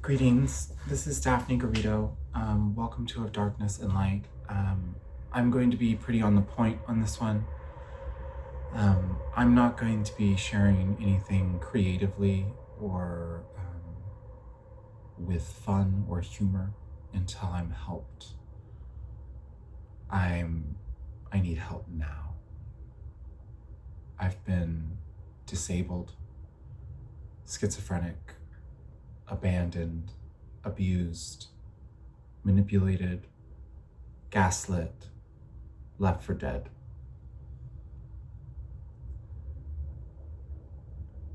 Greetings, this is Daphne Garrido. Welcome to Of Darkness and Light. I'm going to be pretty on the point on this one. I'm not going to be sharing anything creatively or with fun or humor until I'm helped. I need help now. I've been disabled, schizophrenic, abandoned, abused, manipulated, gaslit, left for dead.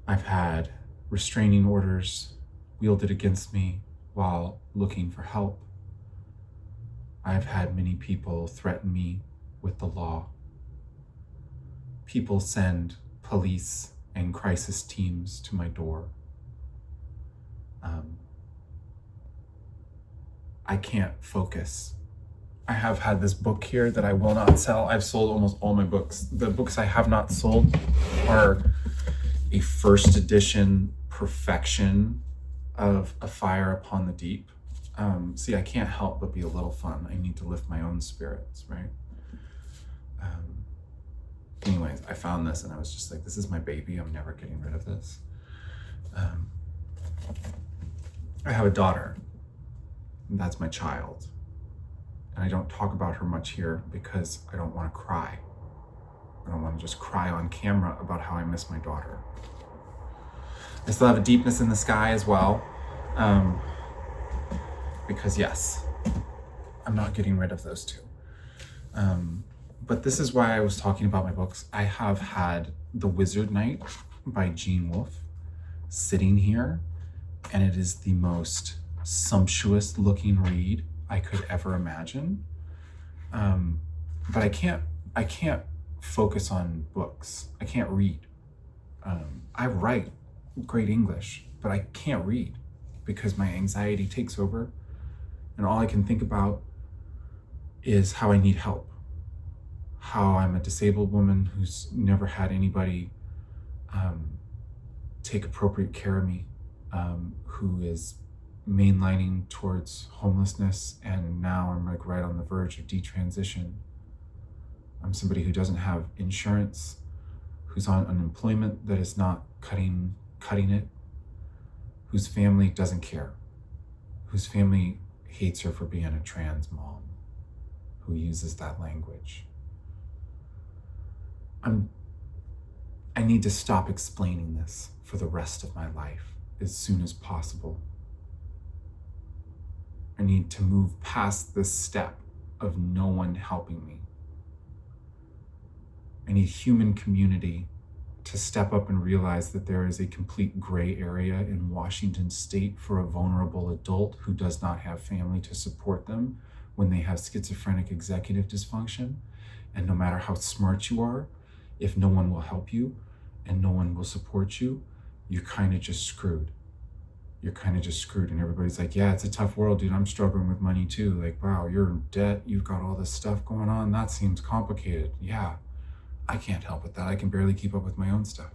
I've had restraining orders wielded against me while looking for help. I've had many people threaten me with the law. People send police and crisis teams to my door. I can't focus. I have had this book here that I will not sell. I've sold almost all my books. The books I have not sold are a first edition perfection of A Fire Upon the Deep. See, I can't help but be a little fun. I need to lift my own spirits, right? Anyways, I found this and I was just like, this is my baby. I'm never getting rid of this. I have a daughter. And that's my child. And I don't talk about her much here because I don't want to cry. I don't want to just cry on camera about how I miss my daughter. I still have a deepness in the sky as well. Because yes, I'm not getting rid of those two. But this is why I was talking about my books. I have had The Wizard Knight by Gene Wolfe sitting here, and it is the most sumptuous looking read I could ever imagine. But I can't focus on books. I can't read. I write great English, but I can't read because my anxiety takes over and all I can think about is how I need help. How I'm a disabled woman who's never had anybody take appropriate care of me, who is mainlining towards homelessness, and now I'm like right on the verge of detransition. I'm somebody who doesn't have insurance, who's on unemployment that is not cutting it, whose family doesn't care, whose family hates her for being a trans mom, who uses that language. I need to stop explaining this for the rest of my life as soon as possible. I need to move past this step of no one helping me. I need human community to step up and realize that there is a complete gray area in Washington state for a vulnerable adult who does not have family to support them when they have schizophrenic executive dysfunction. And no matter how smart you are, if no one will help you and no one will support you, you're kind of just screwed. You're kind of just screwed. And everybody's like, yeah, it's a tough world, dude. I'm struggling with money too. Like, wow, you're in debt. You've got all this stuff going on. That seems complicated. Yeah, I can't help with that. I can barely keep up with my own stuff.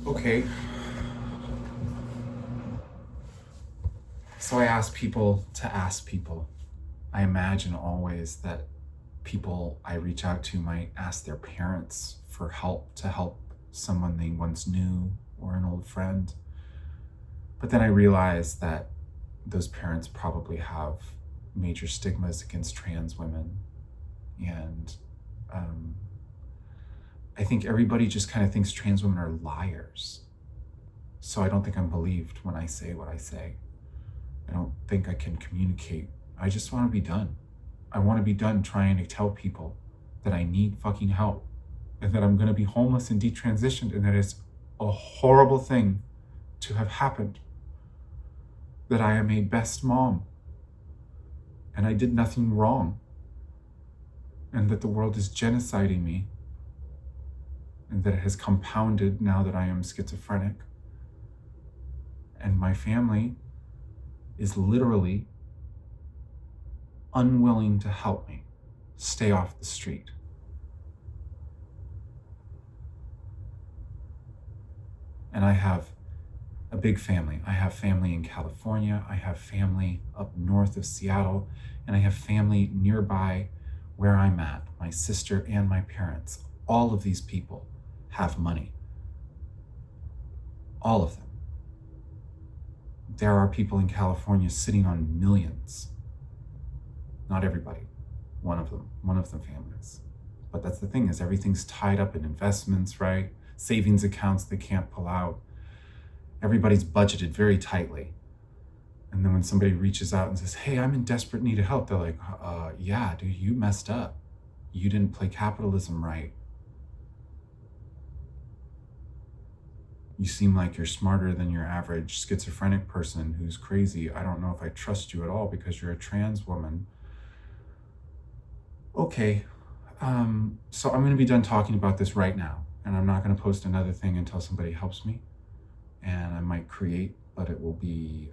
Okay. So I ask people to ask people. I imagine always that people I reach out to might ask their parents for help to help someone they once knew or an old friend. But then I realize that those parents probably have major stigmas against trans women. And I think everybody just kind of thinks trans women are liars. So I don't think I'm believed when I say what I say. I don't think I can communicate. I just want to be done. I want to be done trying to tell people that I need fucking help and that I'm going to be homeless and detransitioned and that it's a horrible thing to have happened. That I am a best mom and I did nothing wrong. And that the world is genociding me and that it has compounded now that I am schizophrenic. And my family is literally unwilling to help me stay off the street. And I have a big family. I have family in California. I have family up north of Seattle. And I have family nearby where I'm at, my sister and my parents. All of these people have money. All of them. There are people in California sitting on millions. Not everybody. One of them families. But that's the thing, is everything's tied up in investments, right? Savings accounts they can't pull out. Everybody's budgeted very tightly. And then when somebody reaches out and says, hey, I'm in desperate need of help, they're like, yeah, dude, you messed up. You didn't play capitalism right. You seem like you're smarter than your average schizophrenic person who's crazy. I don't know if I trust you at all because you're a trans woman. Okay, so I'm going to be done talking about this right now, and I'm not going to post another thing until somebody helps me. And I might create, but it will be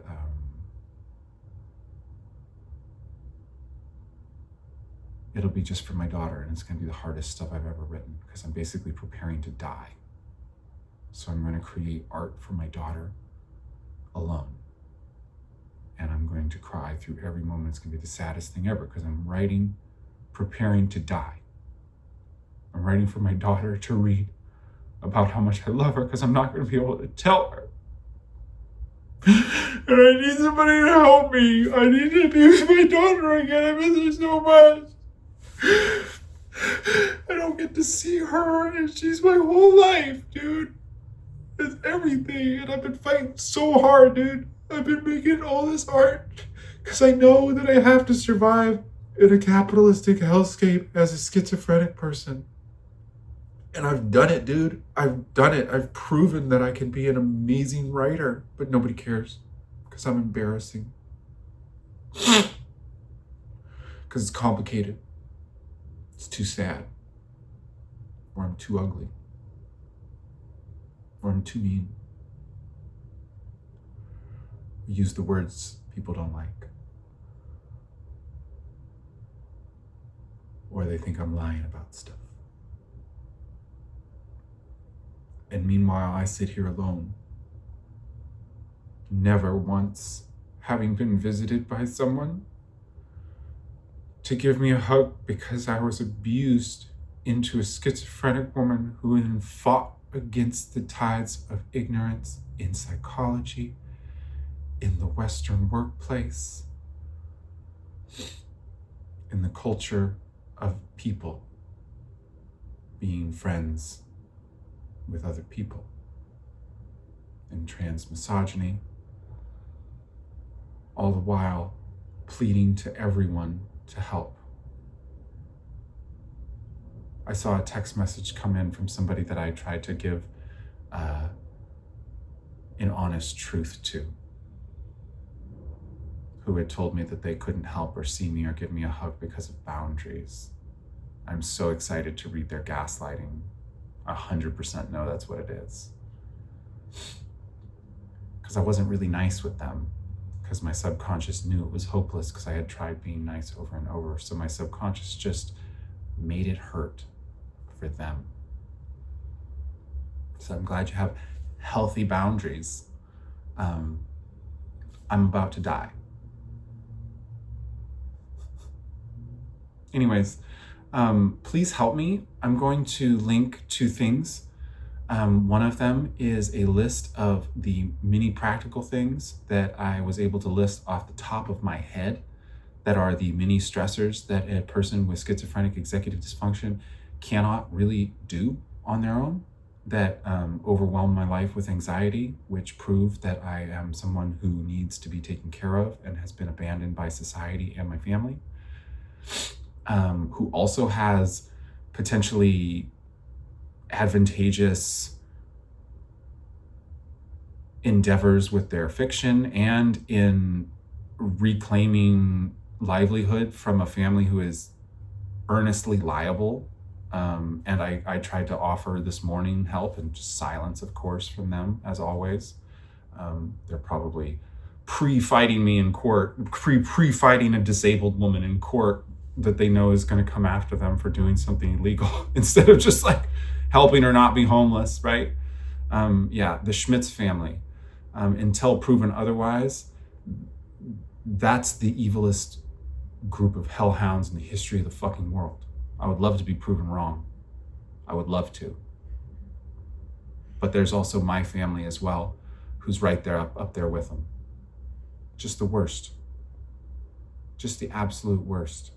it'll be just for my daughter, and it's going to be the hardest stuff I've ever written because I'm basically preparing to die. So I'm going to create art for my daughter alone. And I'm going to cry through every moment. It's going to be the saddest thing ever because I'm writing, preparing to die. I'm writing for my daughter to read about how much I love her because I'm not going to be able to tell her. And I need somebody to help me. I need to be with my daughter again. I miss her so much. I don't get to see her, and she's my whole life, dude. It's everything, and I've been fighting so hard, dude. I've been making all this art because I know that I have to survive in a capitalistic hellscape as a schizophrenic person. And I've done it, dude. I've done it. I've proven that I can be an amazing writer, but nobody cares because I'm embarrassing. Because it's complicated. It's too sad. Or I'm too ugly. Or I'm too mean. I use the words people don't like. Or they think I'm lying about stuff. And meanwhile, I sit here alone, never once having been visited by someone to give me a hug because I was abused into a schizophrenic woman who then fought against the tides of ignorance in psychology, in the Western workplace, in the culture of people being friends with other people, in trans misogyny, all the while pleading to everyone to help. I saw a text message come in from somebody that I tried to give an honest truth to, who had told me that they couldn't help or see me or give me a hug because of boundaries. I'm so excited to read their gaslighting. 100% know that's what it is. Because I wasn't really nice with them, because my subconscious knew it was hopeless because I had tried being nice over and over. So my subconscious just made it hurt for them. So I'm glad you have healthy boundaries. I'm about to die. Anyways, please help me. I'm going to link 2 things. One of them is a list of the many practical things that I was able to list off the top of my head that are the many stressors that a person with schizophrenic executive dysfunction cannot really do on their own, that overwhelm my life with anxiety, which prove that I am someone who needs to be taken care of and has been abandoned by society and my family, who also has potentially advantageous endeavors with their fiction and in reclaiming livelihood from a family who is earnestly liable. And I tried to offer this morning help, and just silence, of course, from them, as always. They're probably pre-fighting me in court, pre-fighting a disabled woman in court that they know is going to come after them for doing something illegal instead of just like helping her not be homeless, right? Yeah, the Schmitz family. Until proven otherwise, that's the evilest group of hellhounds in the history of the fucking world. I would love to be proven wrong. I would love to. But there's also my family as well, who's right there up there with them. Just the worst. Just the absolute worst.